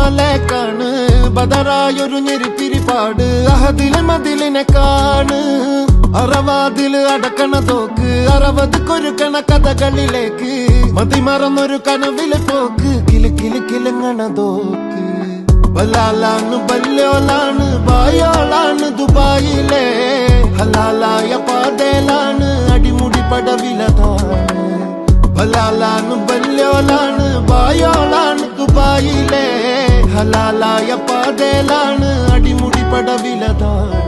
മാലേക്കാണ് ബദറായൊരു ഞെരിപ്പിരിപ്പാട് അഹദിലെ മതിലിനെ കാണ് അറവാതില് അടക്കണ തോക്ക് 60 കൊരുക്കണ കഥകളിലേക്ക് മതിമറന്നൊരു കനവില് പോക്ക് കിലു കിലു കിലുങ്ങണ തോക്ക് ബലാലാണ് ബല്യോളാണ് ബായോളാണ് ദുബായിലെ ഹലാലായ പാതയിലാണ് അടിമുടി പടവിലതാണ് ബലാലാണ് ബല്യോളാണ് ബായോളാണ് ദുബായിലെ ഹലാലായ പാതയിലാണ് അടിമുടി പടവിലതാണ്